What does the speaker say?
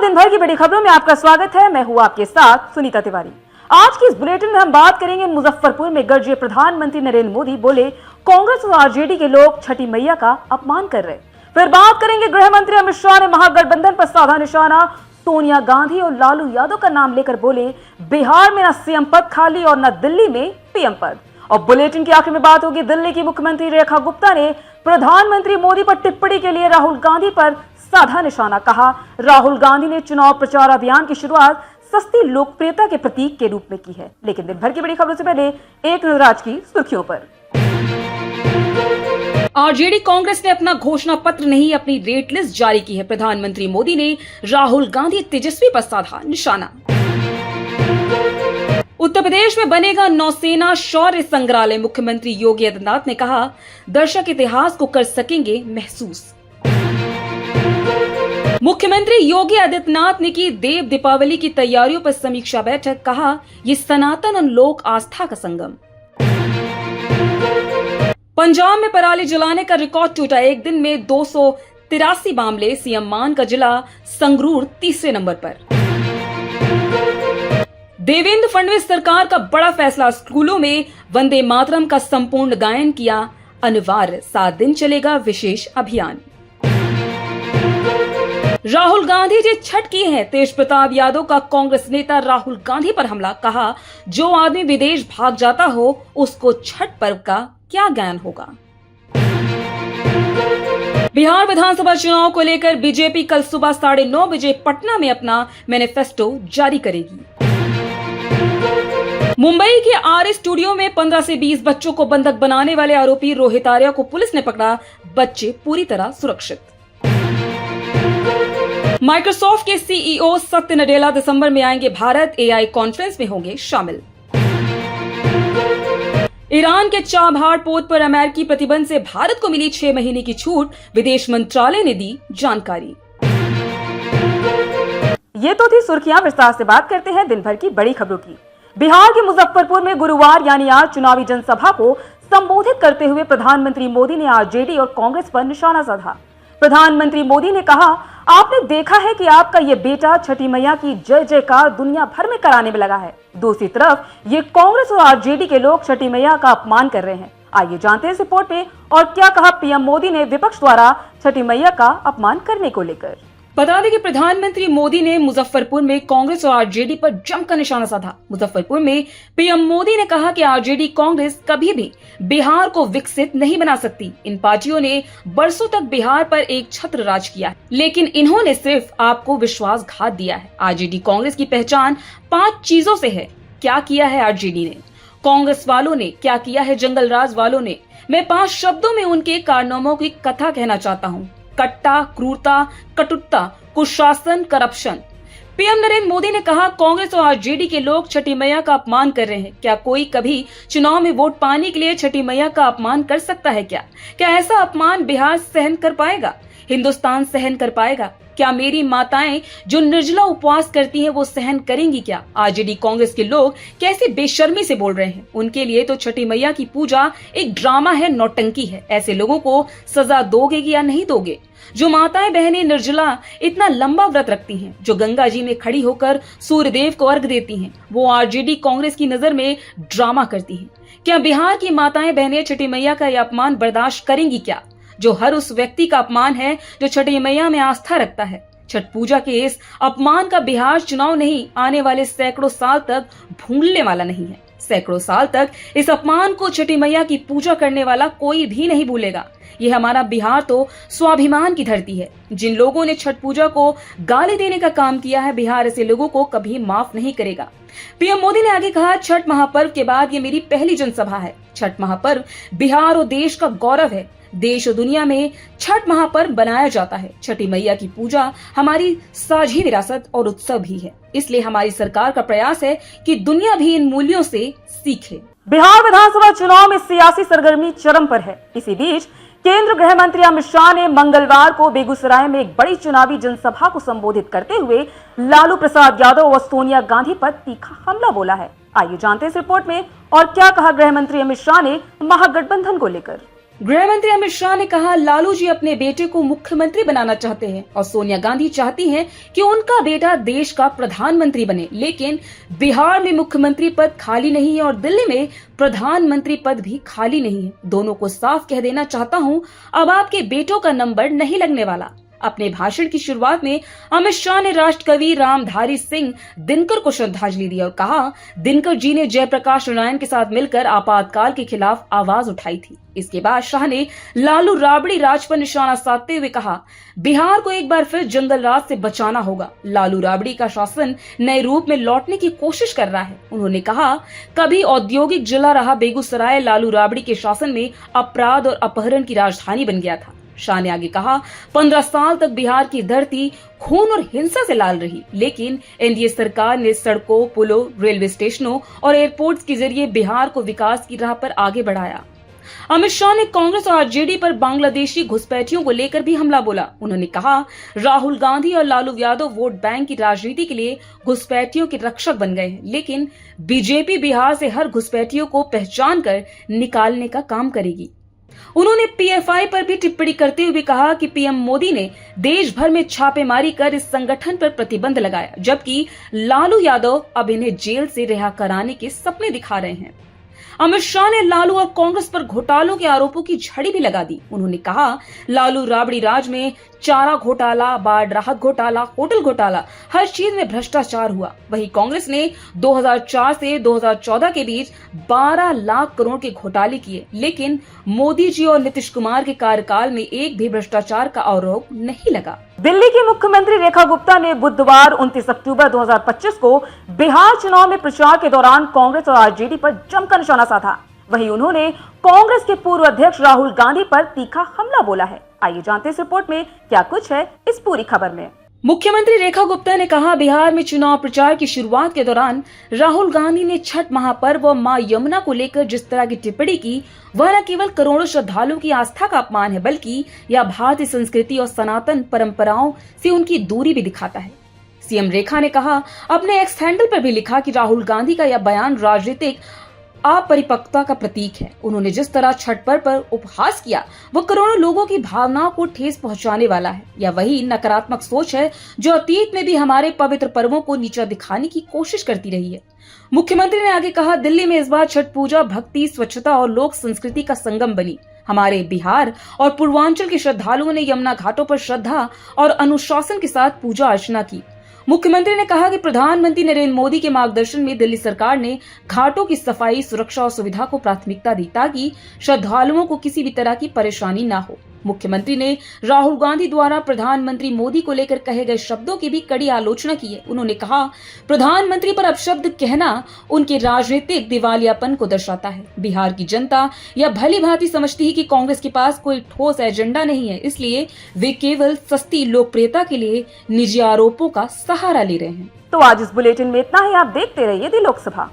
दिन भर की बड़ी खबरों में आपका स्वागत है। मैं हूं आपके साथ सुनीता तिवारी। आज की इस बुलेटिन में हम बात करेंगे मुजफ्फरपुर में गरजे प्रधानमंत्री नरेंद्र मोदी बोले कांग्रेस और आरजेडी के लोग छठी मैया का अपमान कर रहे। फिर बात करेंगे गृह मंत्री अमित शाह ने महागठबंधन पर साधा निशाना। सोनिया गांधी और लालू यादव का नाम लेकर बोले बिहार में न सीएम पद खाली और न दिल्ली में पीएम पद। और बुलेटिन की आखिर में बात होगी दिल्ली की मुख्यमंत्री रेखा गुप्ता ने प्रधानमंत्री मोदी पर टिप्पणी के लिए राहुल गांधी पर साधा निशाना। कहा राहुल गांधी ने चुनाव प्रचार अभियान की शुरुआत सस्ती लोकप्रियता के प्रतीक के रूप में की है। लेकिन दिन भर की बड़ी खबरों से पहले एक नजर आज की सुर्खियों पर। आरजेडी कांग्रेस ने अपना घोषणा पत्र नहीं अपनी रेट लिस्ट जारी की है। प्रधानमंत्री मोदी ने राहुल गांधी तेजस्वी पर साधा निशाना। उत्तर प्रदेश में बनेगा नौसेना शौर्य संग्रहालय। मुख्यमंत्री योगी आदित्यनाथ ने कहा दर्शक इतिहास को कर सकेंगे महसूस। मुख्यमंत्री योगी आदित्यनाथ ने की देव दीपावली की तैयारियों पर समीक्षा बैठक। कहा ये सनातन और लोक आस्था का संगम। पंजाब में पराली जलाने का रिकॉर्ड टूटा। एक दिन में 283 मामले। सीएम मान का जिला संगरूर तीसरे नंबर पर। देवेंद्र फडणवीस सरकार का बड़ा फैसला। स्कूलों में वंदे मातरम का संपूर्ण गायन किया अनिवार्य। 7 दिन चलेगा विशेष अभियान। राहुल गांधी जी छठ की है। तेज प्रताप यादव का कांग्रेस नेता राहुल गांधी पर हमला। कहा जो आदमी विदेश भाग जाता हो उसको छठ पर्व का क्या ज्ञान होगा। बिहार विधानसभा चुनाव को लेकर बीजेपी कल सुबह 9:30 बजे पटना में अपना मैनिफेस्टो जारी करेगी। मुंबई के आर स्टूडियो में 15 से 20 बच्चों को बंधक बनाने वाले आरोपी रोहित आर्या को पुलिस ने पकड़ा। बच्चे पूरी तरह सुरक्षित। माइक्रोसॉफ्ट के सीईओ सत्य नडेला दिसंबर में आएंगे भारत। एआई कॉन्फ्रेंस में होंगे शामिल। ईरान के चाबहार पोर्ट पर अमेरिकी प्रतिबंध से भारत को मिली 6 महीने की छूट। विदेश मंत्रालय ने दी जानकारी। ये तो थी सुर्खियां। विस्तार से बात करते हैं दिन भर की बड़ी खबरों की। बिहार के मुजफ्फरपुर में गुरुवार यानी आज चुनावी जनसभा को संबोधित करते हुए प्रधानमंत्री मोदी ने आरजेडी और कांग्रेस पर निशाना साधा। प्रधानमंत्री मोदी ने कहा आपने देखा है कि आपका ये बेटा छठी मैया की जय जयकार दुनिया भर में कराने में लगा है। दूसरी तरफ ये कांग्रेस और आरजेडी के लोग छठी मैया का अपमान कर रहे हैं। आइए जानते हैं इस रिपोर्ट में और क्या कहा पीएम मोदी ने विपक्ष द्वारा छठी मैया का अपमान करने को लेकर। बता दें कि प्रधानमंत्री मोदी ने मुजफ्फरपुर में कांग्रेस और आरजेडी पर जमकर निशाना साधा। मुजफ्फरपुर में पीएम मोदी ने कहा कि आरजेडी कांग्रेस कभी भी बिहार को विकसित नहीं बना सकती। इन पार्टियों ने बरसों तक बिहार पर एक छत्र राज किया है, लेकिन इन्होंने सिर्फ आपको विश्वासघात दिया है। आरजेडी कांग्रेस की पहचान 5 चीजों से है। क्या किया है आरजेडी ने, कांग्रेस वालों ने क्या किया है जंगल राज वालों ने। मैं 5 शब्दों में उनके कारनामों की कथा कहना चाहता हूँ। कट्टा, क्रूरता, कटुता, कुशासन, करप्शन। पीएम नरेंद्र मोदी ने कहा कांग्रेस और आरजेडी के लोग छठी मैया का अपमान कर रहे हैं। क्या कोई कभी चुनाव में वोट पाने के लिए छठी मैया का अपमान कर सकता है? क्या ऐसा अपमान बिहार सहन कर पाएगा? हिंदुस्तान सहन कर पाएगा? क्या मेरी माताएं जो निर्जला उपवास करती हैं वो सहन करेंगी क्या? आरजेडी कांग्रेस के लोग कैसे बेशर्मी से बोल रहे हैं। उनके लिए तो छठी मैया की पूजा एक ड्रामा है, नौटंकी है। ऐसे लोगों को सजा दोगे या नहीं दोगे? जो माताएं बहनें निर्जला इतना लंबा व्रत रखती हैं, जो गंगा जी में खड़ी होकर सूर्यदेव को अर्घ देती हैं, वो आरजेडी कांग्रेस की नजर में ड्रामा करती हैं। क्या बिहार की माताएं बहनें छठी मैया का यह अपमान बर्दाश्त करेंगी क्या? जो हर उस व्यक्ति का अपमान है जो छठी मैया में आस्था रखता है। छठ पूजा के इस अपमान का बिहार चुनाव नहीं, आने वाले सैकड़ों साल तक भूलने वाला नहीं है। सैकड़ों साल तक इस अपमान को छठी मैया की पूजा करने वाला कोई भी नहीं भूलेगा। ये हमारा बिहार तो स्वाभिमान की धरती है। जिन लोगों ने छठ पूजा को गाली देने का काम किया है, बिहार ऐसे लोगों को कभी माफ नहीं करेगा। पीएम मोदी ने आगे कहा छठ महापर्व के बाद ये मेरी पहली जनसभा है। छठ महापर्व बिहार और देश का गौरव है। देश और दुनिया में छठ महापर्व बनाया जाता है। छठी मैया की पूजा हमारी साझी विरासत और उत्सव भी है। इसलिए हमारी सरकार का प्रयास है कि दुनिया भी इन मूल्यों से सीखे। बिहार विधानसभा चुनाव में सियासी सरगर्मी चरम पर है। इसी बीच केंद्र गृह मंत्री अमित शाह ने मंगलवार को बेगूसराय में एक बड़ी चुनावी जनसभा को संबोधित करते हुए लालू प्रसाद यादव और सोनिया गांधी पर तीखा हमला बोला है। आइए जानते हैं इस रिपोर्ट में और क्या कहा गृह मंत्री अमित शाह ने महागठबंधन को लेकर। गृह मंत्री अमित शाह ने कहा, लालू जी अपने बेटे को मुख्यमंत्री बनाना चाहते हैं और सोनिया गांधी चाहती हैं कि उनका बेटा देश का प्रधानमंत्री बने, लेकिन बिहार में मुख्यमंत्री पद खाली नहीं है और दिल्ली में प्रधानमंत्री पद भी खाली नहीं है। दोनों को साफ कह देना चाहता हूं, अब आपके बेटों का नंबर नहीं लगने वाला। अपने भाषण की शुरुआत में अमित शाह ने राष्ट्रकवि रामधारी सिंह दिनकर को श्रद्धांजलि दी और कहा, दिनकर जी ने जयप्रकाश नारायण के साथ मिलकर आपातकाल के खिलाफ आवाज उठाई थी। इसके बाद शाह ने लालू राबड़ी राज पर निशाना साधते हुए कहा, बिहार को एक बार फिर जंगल राज से बचाना होगा। लालू राबड़ी का शासन नए रूप में लौटने की कोशिश कर रहा है। उन्होंने कहा, कभी औद्योगिक जिला रहा बेगूसराय लालू राबड़ी के शासन में अपराध और अपहरण की राजधानी बन गया था। शाह ने आगे कहा, 15 साल तक बिहार की धरती खून और हिंसा से लाल रही, लेकिन एनडीए सरकार ने सड़कों, पुलों, रेलवे स्टेशनों और एयरपोर्ट्स के जरिए बिहार को विकास की राह पर आगे बढ़ाया। अमित शाह ने कांग्रेस और आरजेडी पर बांग्लादेशी घुसपैठियों को लेकर भी हमला बोला। उन्होंने कहा, राहुल गांधी और लालू यादव वोट बैंक की राजनीति के लिए घुसपैठियों के रक्षक बन गए हैं, लेकिन बीजेपी बिहार से हर घुसपैठियों को पहचान कर निकालने का काम करेगी। उन्होंने पीएफआई पर भी टिप्पणी करते हुए कहा कि पीएम मोदी ने देश भर में छापेमारी कर इस संगठन पर प्रतिबंध लगाया, जबकि लालू यादव अब इन्हें जेल से रिहा कराने के सपने दिखा रहे हैं। अमित शाह ने लालू और कांग्रेस पर घोटालों के आरोपों की झड़ी भी लगा दी। उन्होंने कहा, लालू राबड़ी राज में चारा घोटाला, बाढ़ राहत घोटाला, होटल घोटाला, हर चीज में भ्रष्टाचार हुआ। वहीं कांग्रेस ने 2004 से 2014 के बीच 12 लाख करोड़ के घोटाले किए, लेकिन मोदी जी और नीतीश कुमार के कार्यकाल में एक भी भ्रष्टाचार का आरोप नहीं लगा। दिल्ली की मुख्यमंत्री रेखा गुप्ता ने बुधवार 29 अक्टूबर 2025 को बिहार चुनाव में प्रचार के दौरान कांग्रेस और आरजेडी पर जमकर निशाना साधा। वहीं उन्होंने कांग्रेस के पूर्व अध्यक्ष राहुल गांधी पर तीखा हमला बोला है। आइए जानते हैं इस रिपोर्ट में क्या कुछ है इस पूरी खबर में। मुख्यमंत्री रेखा गुप्ता ने कहा, बिहार में चुनाव प्रचार की शुरुआत के दौरान राहुल गांधी ने छठ महापर्व और मां यमुना को लेकर जिस तरह की टिप्पणी की, वह न केवल करोड़ों श्रद्धालुओं की आस्था का अपमान है, बल्कि यह भारतीय संस्कृति और सनातन परंपराओं से उनकी दूरी भी दिखाता है। सीएम रेखा ने कहा, अपने एक्स हैंडल पर भी लिखा कि राहुल गांधी का यह बयान राजनीतिक अपरिपक्वता का प्रतीक है। उन्होंने जिस तरह छठ पर्व पर उपहास किया, वह करोड़ों लोगों की भावनाओं को ठेस पहुंचाने वाला है। यह वही नकारात्मक सोच है जो अतीत में भी हमारे पवित्र पर्वों को नीचा दिखाने की कोशिश करती रही है। मुख्यमंत्री ने आगे कहा, दिल्ली में इस बार छठ पूजा भक्ति, स्वच्छता और लोक संस्कृति का संगम बनी। हमारे बिहार और पूर्वांचल के श्रद्धालुओं ने यमुना घाटों पर श्रद्धा और अनुशासन के साथ पूजा अर्चना की। मुख्यमंत्री ने कहा कि प्रधानमंत्री नरेंद्र मोदी के मार्गदर्शन में दिल्ली सरकार ने घाटों की सफाई, सुरक्षा और सुविधा को प्राथमिकता दी, ताकि श्रद्धालुओं को किसी भी तरह की परेशानी न हो। मुख्यमंत्री ने राहुल गांधी द्वारा प्रधानमंत्री मोदी को लेकर कहे गए शब्दों की भी कड़ी आलोचना की है। उन्होंने कहा, प्रधानमंत्री पर अपशब्द कहना उनके राजनीतिक दिवालियापन को दर्शाता है। बिहार की जनता यह भली भांति समझती है कि कांग्रेस के पास कोई ठोस एजेंडा नहीं है, इसलिए वे केवल सस्ती लोकप्रियता के लिए निजी आरोपों का सहारा ले रहे हैं। तो आज इस बुलेटिन में इतना ही। आप देखते रहिए दी लोकसभा।